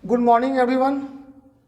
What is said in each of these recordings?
Good morning everyone.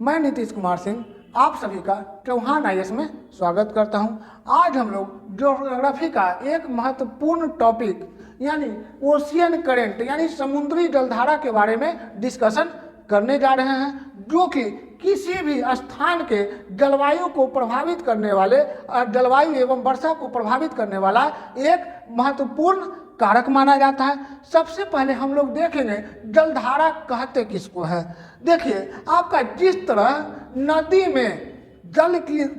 मैं नीतीश कुमार सिंह आप सभी का चौहान आईएएस में स्वागत करता हूं। आज हम लोग ज्योग्राफी का एक महत्वपूर्ण टॉपिक यानी ओशियन करंट यानी समुद्री जलधारा के बारे में डिस्कशन करने जा रहे हैं, जो कि किसी भी स्थान के जलवायु को प्रभावित करने वाले जलवायु एवं वर्षा को प्रभावित करने वाला एक महत्वपूर्ण कारक माना जाता है। सबसे पहले हम लोग देखेंगे जलधारा कहते किसको है। देखिए, आपका जिस तरह नदी में जल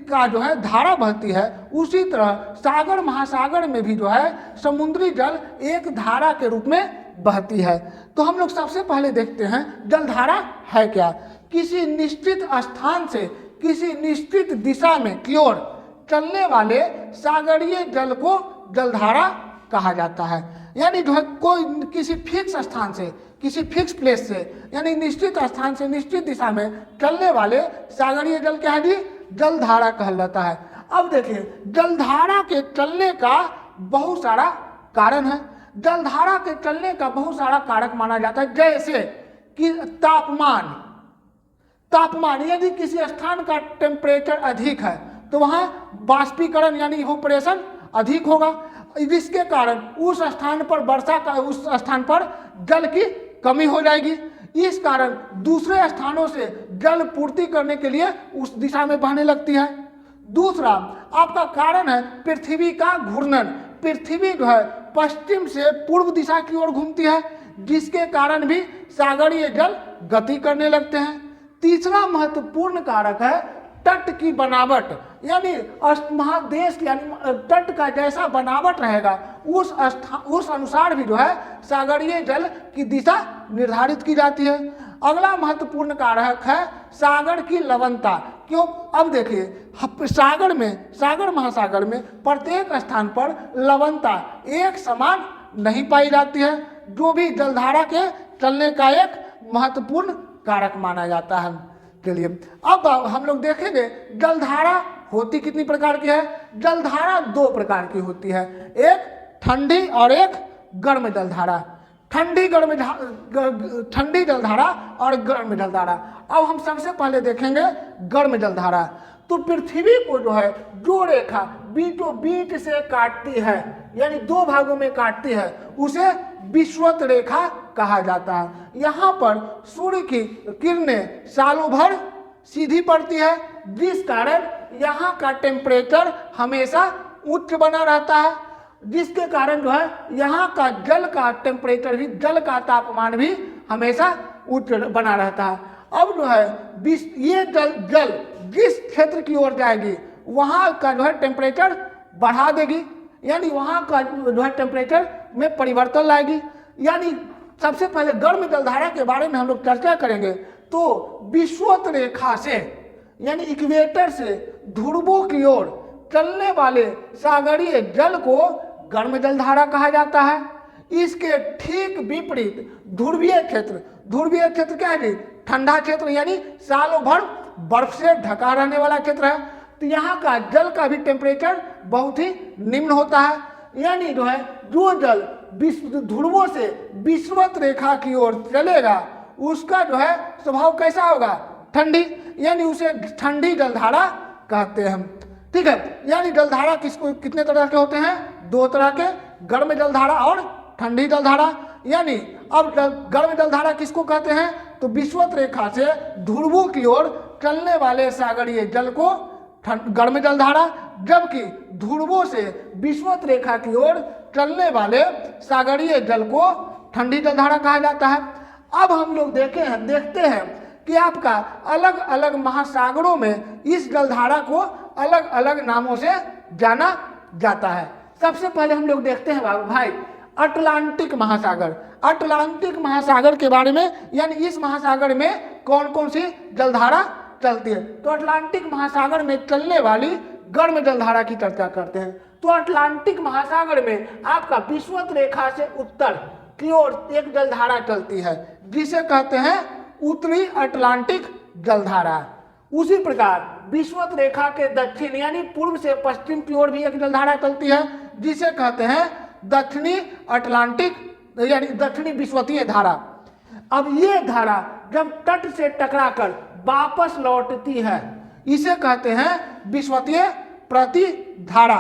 का जो है धारा बहती है, उसी तरह सागर महासागर में भी जो है समुद्री जल एक धारा के रूप में बहती है। तो हम लोग सबसे पहले देखते हैं जलधारा है क्या। किसी निश्चित स्थान से किसी निश्चित दिशा में की ओर चलने वाले सागरीय जल को जलधारा कहा जाता है। यानी जो है कोई किसी फिक्स स्थान से किसी फिक्स प्लेस से यानी निश्चित स्थान से निश्चित दिशा में चलने वाले सागरीय जल क्या है जी, जलधारा कहलाता है। अब देखिए, जलधारा के चलने का बहुत सारा कारण है। जलधारा के चलने का बहुत सारा कारक माना जाता है, जैसे कि तापमान यदि किसी स्थान का टेम्परेचर अधिक है तो वहाँ बाष्पीकरण यानी इवोपरेशन अधिक होगा, जिसके कारण उस स्थान पर वर्षा का उस स्थान पर जल की कमी हो जाएगी। इस कारण दूसरे स्थानों से जल पूर्ति करने के लिए उस दिशा में बहने लगती है। दूसरा आपका कारण है पृथ्वी का घूर्णन। पृथ्वी जो है पश्चिम से पूर्व दिशा की ओर घूमती है, जिसके कारण भी सागरीय जल गति करने लगते हैं। तीसरा महत्वपूर्ण कारक है तट की बनावट, यानी महादेश यानी तट का जैसा बनावट रहेगा उस अनुसार भी जो है सागरीय जल की दिशा निर्धारित की जाती है। अगला महत्वपूर्ण कारक है सागर की लवणता। क्यों? अब देखिए, सागर महासागर में प्रत्येक स्थान पर लवणता एक समान नहीं पाई जाती है, जो भी जलधारा के चलने का एक महत्वपूर्ण कारक माना जाता है। चलिए, अब हम लोग देखेंगे जलधारा होती कितनी प्रकार की है। जलधारा दो प्रकार की होती है, एक ठंडी और एक गर्म जलधारा। ठंडी जलधारा और गर्म जलधारा। अब हम सबसे पहले देखेंगे गर्म जलधारा। तो पृथ्वी को जो है जो रेखा बीचों बीच से काटती है यानी दो भागों में काटती है, उसे विषुवत रेखा कहा जाता है। यहाँ पर सूर्य की किरणें सालों भर सीधी पड़ती है, जिस कारण यहाँ का टेम्परेचर हमेशा उच्च बना रहता है, जिसके कारण जो है यहाँ का जल का टेम्परेचर भी जल का तापमान भी हमेशा उच्च बना रहता है। अब जो है ये जल जिस क्षेत्र की ओर जाएगी वहाँ का जो है टेम्परेचर बढ़ा देगी, यानी वहाँ का जो है टेम्परेचर में परिवर्तन लाएगी। यानी सबसे पहले गर्म जलधारा के बारे में हम लोग चर्चा करेंगे। तो विषुवत रेखा से यानी इक्वेटर से ध्रुवों की ओर चलने वाले सागरीय जल को गर्म जलधारा कहा जाता है। इसके ठीक विपरीत ध्रुवीय क्षेत्र क्या है? ठंडा क्षेत्र, यानी सालों भर बर्फ से ढका रहने वाला क्षेत्र है। तो यहाँ का जल का भी टेम्परेचर बहुत ही निम्न होता है। यानी जो है जो जल ध्रुवों से विषुवत रेखा की ओर चलेगा उसका जो है स्वभाव कैसा होगा? ठंडी, यानी उसे ठंडी जलधारा कहते हैं हम। ठीक है, यानी जलधारा कितने तरह के होते हैं? दो तरह के, गर्म जलधारा और ठंडी जलधारा। यानी अब गर्म जलधारा किसको कहते हैं? तो विषुवत रेखा से ध्रुवों की ओर चलने वाले सागरीय जल को गर्म जलधारा, जबकि ध्रुवों से विषुवत रेखा की ओर चलने वाले सागरीय जल को ठंडी जलधारा कहा जाता है। अब हम लोग देखते हैं कि आपका अलग अलग महासागरों में इस जलधारा को अलग अलग नामों से जाना जाता है। सबसे पहले हम लोग देखते हैं भाई अटलांटिक महासागर। अटलांटिक महासागर के बारे में, यानी इस महासागर में कौन कौन सी जलधारा चलती है। तो अटलांटिक महासागर में चलने वाली गर्म जलधारा की चर्चा करते हैं। तो अटलांटिक महासागर में आपका विषुवत रेखा से उत्तर की ओर एक जलधारा चलती है, जिसे कहते हैं उत्तरी अटलांटिक जलधारा। उसी प्रकार विषुवत रेखा के दक्षिण यानी पूर्व से पश्चिम की ओर भी एक जलधारा चलती है, जिसे कहते हैं दक्षिणी अटलांटिक यानी दक्षिणी विषुवतीय धारा। अब ये धारा जब तट से टकराकर वापस लौटती है, इसे कहते हैं विषुवतीय प्रतिधारा।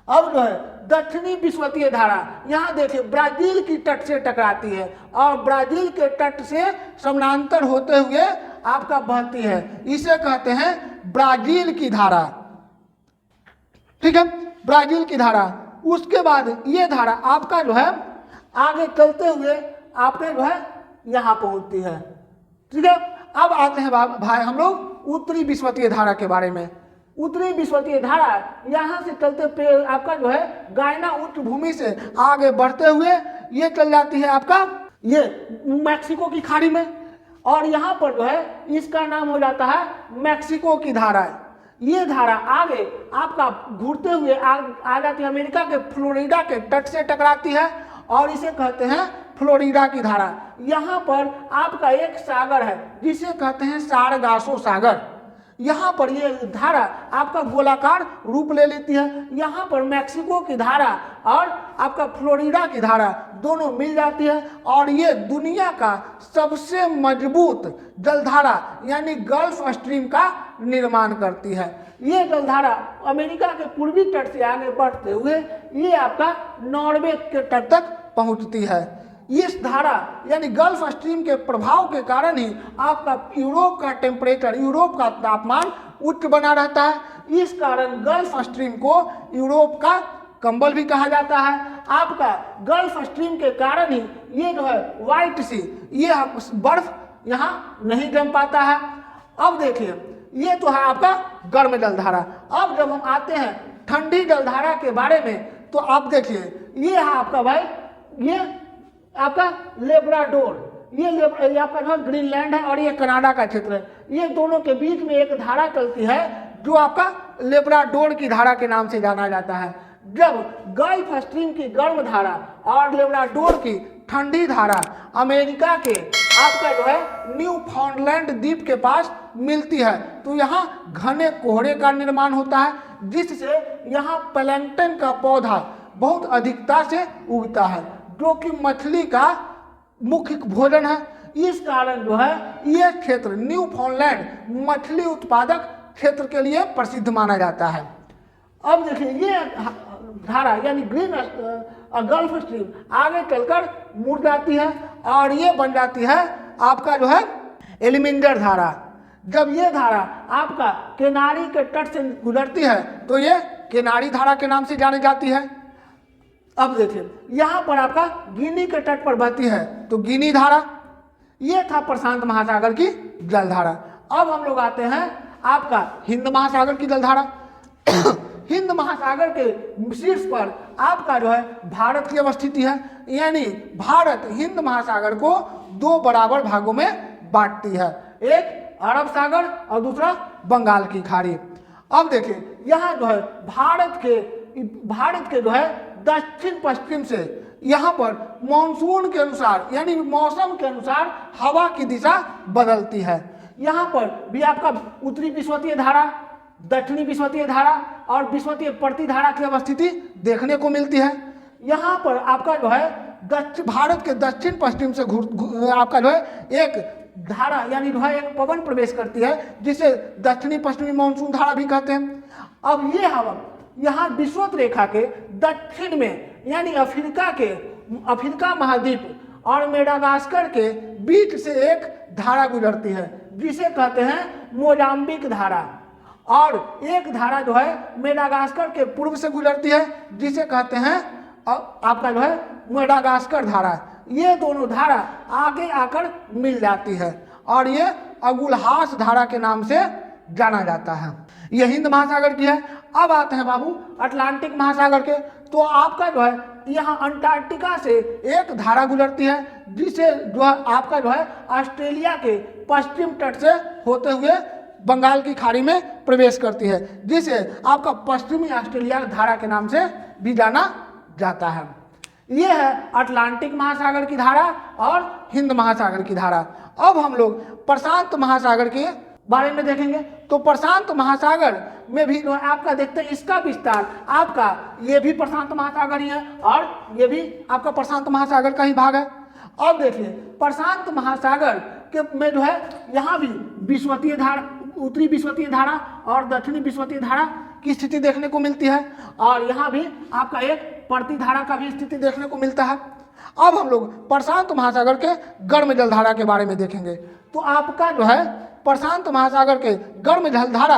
अब जो है दक्षिणी विषुवतीय धारा, यहाँ देखिए ब्राजील की तट से टकराती है और ब्राजील के तट से समानांतर होते हुए आपका बहती है, इसे कहते हैं ब्राजील की धारा। ठीक है, ब्राजील की धारा। उसके बाद ये धारा आपका जो है आगे चलते हुए आपके जो है यहाँ पहुंचती है। ठीक है, अब आते हैं भाई हम लोग उत्तरी विषुवतीय धारा के बारे में। उत्तरी विषुवतीय धारा यहाँ से चलते पे आपका जो है गायना उच्च भूमि से आगे बढ़ते हुए ये चल जाती है आपका ये मैक्सिको की खाड़ी में, और यहाँ पर जो है इसका नाम हो जाता है मैक्सिको की धारा। ये धारा आगे आपका घूरते हुए आ जाती है अमेरिका के फ्लोरिडा के तट से टकराती है और इसे कहते हैं फ्लोरिडा की धारा। यहाँ पर आपका एक सागर है जिसे कहते हैं सारगासो सागर। यहाँ पर ये धारा आपका गोलाकार रूप ले लेती है। यहाँ पर मैक्सिको की धारा और आपका फ्लोरिडा की धारा दोनों मिल जाती है और ये दुनिया का सबसे मजबूत जलधारा यानी गल्फ स्ट्रीम का निर्माण करती है। ये जलधारा अमेरिका के पूर्वी तट से आगे बढ़ते हुए ये आपका नॉर्वे के तट तक पहुँचती है। इस धारा यानी गल्फ स्ट्रीम के प्रभाव के कारण ही आपका यूरोप का टेम्परेचर, यूरोप का तापमान उच्च बना रहता है। इस कारण गल्फ स्ट्रीम को यूरोप का कंबल भी कहा जाता है। आपका गल्फ स्ट्रीम के कारण ही ये जो है व्हाइट सी ये बर्फ यहाँ नहीं जम पाता है। अब देखिए ये तो है आपका गर्म जलधारा। अब जब हम आते हैं ठंडी जलधारा के बारे में तो आप देखिए ये है आपका भाई ये आपका लेब्राडोर, ये आपका जो ग्रीनलैंड है और ये कनाडा का क्षेत्र है। ये दोनों के बीच में एक धारा चलती है जो आपका लेब्राडोर की धारा के नाम से जाना जाता है। जब गल्फ स्ट्रीम की गर्म धारा और लेब्राडोर की ठंडी धारा अमेरिका के आपका जो है न्यू फाउंडलैंड द्वीप के पास मिलती है तो यहाँ घने कोहरे का निर्माण होता है, जिससे यहाँ प्लैंक्टन का पौधा बहुत अधिकता से उगता है जो कि मछली का मुख्य भोजन है। इस कारण जो है ये क्षेत्र न्यू फाउंडलैंड मछली उत्पादक क्षेत्र के लिए प्रसिद्ध माना जाता है। अब देखिए ये धारा यानी ग्रीन गल्फ स्ट्रीम आगे चलकर मुड़ जाती है और ये बन जाती है आपका जो है एलिमेंडर धारा। जब ये धारा आपका केनारी के तट से गुजरती है तो ये केनारी धारा के नाम से जानी जाती है। अब देखिए यहाँ पर आपका गिनी के तट पर बहती है तो गिनी धारा। ये था प्रशांत महासागर की जलधारा। अब हम लोग आते हैं आपका हिंद महासागर की जलधारा। हिंद महासागर के शीर्ष पर आपका जो है भारत की अवस्थिति है, यानी भारत हिंद महासागर को दो बराबर भागों में बांटती है, एक अरब सागर और दूसरा बंगाल की खाड़ी। अब देखिए यहाँ जो है भारत के जो है दक्षिण पश्चिम से यहाँ पर मानसून के अनुसार यानी मौसम के अनुसार हवा की दिशा बदलती है। यहाँ पर भी आपका उत्तरी विषुवतीय धारा, दक्षिणी विषुवतीय धारा और विषुवतीय प्रतिधारा की अवस्थिति देखने को मिलती है। यहाँ पर आपका जो है भारत के दक्षिण पश्चिम से आपका जो है एक धारा यानी जो है एक पवन प्रवेश करती है जिसे दक्षिणी पश्चिमी मानसून धारा भी कहते हैं। अब ये हवा यहाँ विषुवत रेखा के दक्षिण में यानी अफ्रीका महाद्वीप और मेडागास्कर के बीच से एक धारा गुजरती है जिसे कहते हैं मोजाम्बिक धारा, और एक धारा जो है मेडागास्कर के पूर्व से गुजरती है जिसे कहते हैं आपका जो है मेडागास्कर धारा। ये दोनों धारा आगे आकर मिल जाती है और ये अगुलहास धारा के नाम से जाना जाता है। ये हिंद महासागर की है। अब आते हैं बाबू अटलांटिक महासागर के। तो आपका जो है यहाँ अंटार्कटिका से एक धारा गुजरती है जिसे जो है आपका जो है ऑस्ट्रेलिया के पश्चिम तट से होते हुए बंगाल की खाड़ी में प्रवेश करती है, जिसे आपका पश्चिमी ऑस्ट्रेलिया धारा के नाम से भी जाना जाता है। ये है अटलांटिक महासागर की धारा और हिंद महासागर की धारा। अब हम लोग प्रशांत महासागर के बारे में देखेंगे। तो प्रशांत महासागर में भी आपका देखते हैं इसका विस्तार आपका ये भी प्रशांत महासागर ही है और ये भी आपका प्रशांत महासागर का ही भाग है। अब देखिए प्रशांत महासागर के में जो है यहाँ भी विषुवतीय धारा, उत्तरी विषुवतीय धारा और दक्षिणी विषुवतीय धारा की स्थिति देखने को मिलती है, और यहाँ भी आपका एक प्रतिधारा का भी स्थिति देखने को मिलता है। अब हम लोग प्रशांत महासागर के गर्म जलधारा के बारे में देखेंगे। तो आपका जो है प्रशांत महासागर के गर्म जलधारा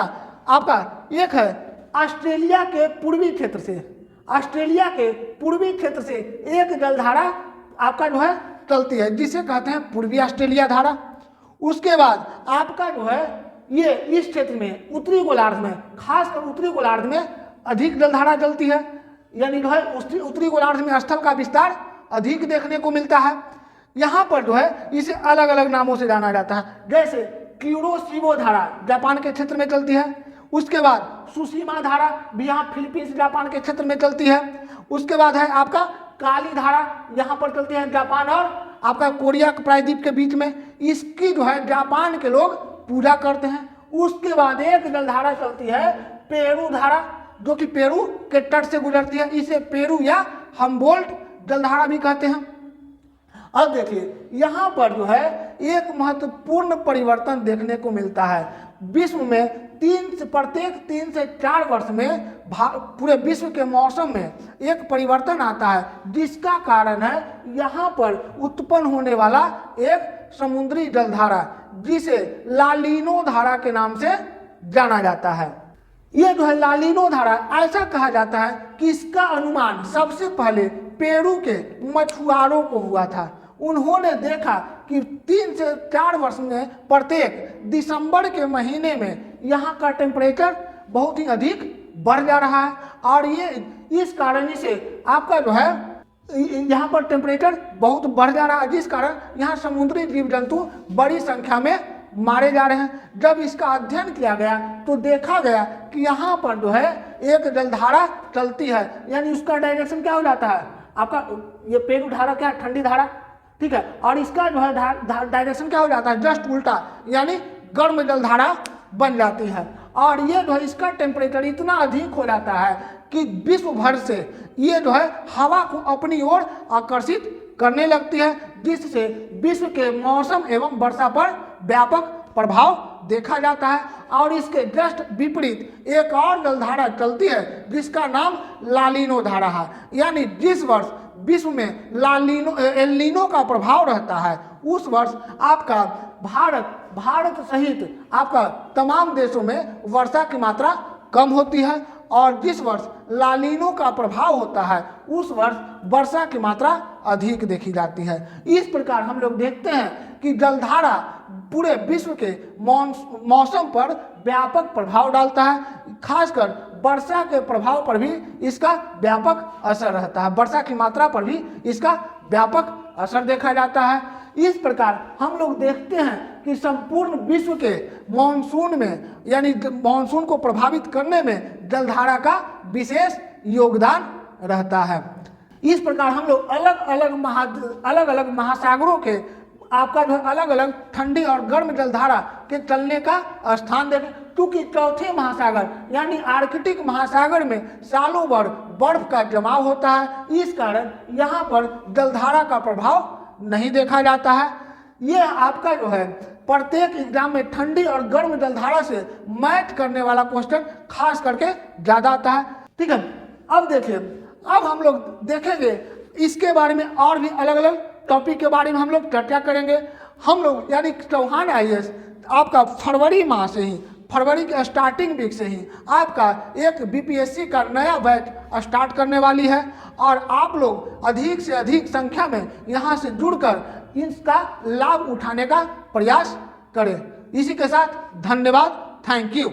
आपका एक है ऑस्ट्रेलिया के पूर्वी क्षेत्र से, ऑस्ट्रेलिया के पूर्वी क्षेत्र से एक जलधारा आपका जो है चलती है, जिसे कहते हैं पूर्वी ऑस्ट्रेलिया धारा। उसके बाद आपका जो है ये इस क्षेत्र में उत्तरी गोलार्ध में, खासकर उत्तरी गोलार्ध में अधिक जलधारा चलती है, यानी जो है उत्तरी गोलार्ध में स्थल का विस्तार अधिक देखने को मिलता है। यहाँ पर जो है इसे अलग अलग नामों से जाना जाता है, जैसे क्यूरोशिबो धारा जापान के क्षेत्र में चलती है। उसके बाद सुशीमा धारा भी यहाँ फिलीपींस जापान के क्षेत्र में चलती है। उसके बाद है आपका काली धारा, यहाँ पर चलती है जापान और आपका कोरिया प्रायद्वीप के बीच में। इसकी जो है जापान के लोग पूजा करते हैं। उसके बाद एक जलधारा चलती है पेरू धारा, जो कि पेरू के तट से गुजरती है। इसे पेरू या हम्बोल्ट जलधारा भी कहते हैं। अब देखिए यहाँ पर जो है एक महत्वपूर्ण परिवर्तन देखने को मिलता है। विश्व में प्रत्येक 3 से 4 वर्ष में पूरे विश्व के मौसम में एक परिवर्तन आता है, जिसका कारण है यहाँ पर उत्पन्न होने वाला एक समुद्री जलधारा, जिसे लालिनो धारा के नाम से जाना जाता है। ये जो है लालिनो धारा, ऐसा कहा जाता है कि इसका अनुमान सबसे पहले पेरू के मछुआरों को हुआ था। उन्होंने देखा कि 3 से 4 वर्ष में प्रत्येक दिसंबर के महीने में यहाँ का टेम्परेचर बहुत ही अधिक बढ़ जा रहा है, और ये इस कारण से आपका जो है यहाँ पर टेम्परेचर बहुत बढ़ जा रहा है, जिस कारण यहाँ समुद्री जीव जंतु बड़ी संख्या में मारे जा रहे हैं। जब इसका अध्ययन किया गया तो देखा गया कि यहाँ पर जो है एक जलधारा चलती है, यानी उसका डायरेक्शन क्या हो जाता है, आपका ये पेरू धारा क्या है, ठंडी धारा, ठीक है, और इसका जो है डायरेक्शन क्या हो जाता है, जस्ट उल्टा, यानी गर्म जलधारा बन जाती है। और ये जो है इसका टेम्परेचर इतना अधिक हो जाता है कि विश्व भर से ये जो है हवा को अपनी ओर आकर्षित करने लगती है, जिससे विश्व के मौसम एवं वर्षा पर व्यापक प्रभाव देखा जाता है। और इसके जस्ट विपरीत एक और जलधारा चलती है, जिसका नाम लालिनो धारा है, यानी जिस वर्ष विश्व में एल-नीनो का प्रभाव रहता है, उस वर्ष आपका भारत सहित आपका तमाम देशों में वर्षा की मात्रा कम होती है, और जिस वर्ष लालिनो का प्रभाव होता है उस वर्ष वर्षा की मात्रा अधिक देखी जाती है। इस प्रकार हम लोग देखते हैं कि जलधारा पूरे विश्व के मौसम पर व्यापक प्रभाव डालता है, खासकर वर्षा के प्रभाव पर भी इसका व्यापक असर रहता है, वर्षा की मात्रा पर भी इसका व्यापक असर देखा जाता है। इस प्रकार हम लोग देखते हैं कि संपूर्ण विश्व के मॉनसून में, यानी मॉनसून को प्रभावित करने में जलधारा का विशेष योगदान रहता है। इस प्रकार हम लोग अलग अलग महासागरों के आपका जो अलग अलग ठंडी और गर्म जलधारा के चलने का स्थान देखें, क्योंकि चौथे महासागर यानी आर्कटिक महासागर में सालों भर बर्फ का जमाव होता है। इस कारण यहाँ पर जलधारा का प्रभाव नहीं देखा जाता है। ये आपका जो है प्रत्येक एग्जाम में ठंडी और गर्म जलधारा से मैच करने वाला क्वेश्चन खास करके ज़्यादा आता है, ठीक है। अब देखिए, अब हम लोग देखेंगे इसके बारे में और भी अलग अलग टॉपिक के बारे में हम लोग चर्चा करेंगे। हम लोग यानी चौहान IAS आपका फरवरी माह से ही, फरवरी के स्टार्टिंग वीक से ही आपका एक BPSC का नया बैच स्टार्ट करने वाली है, और आप लोग अधिक से अधिक संख्या में यहाँ से जुड़कर इसका लाभ उठाने का प्रयास करें। इसी के साथ धन्यवाद, थैंक यू।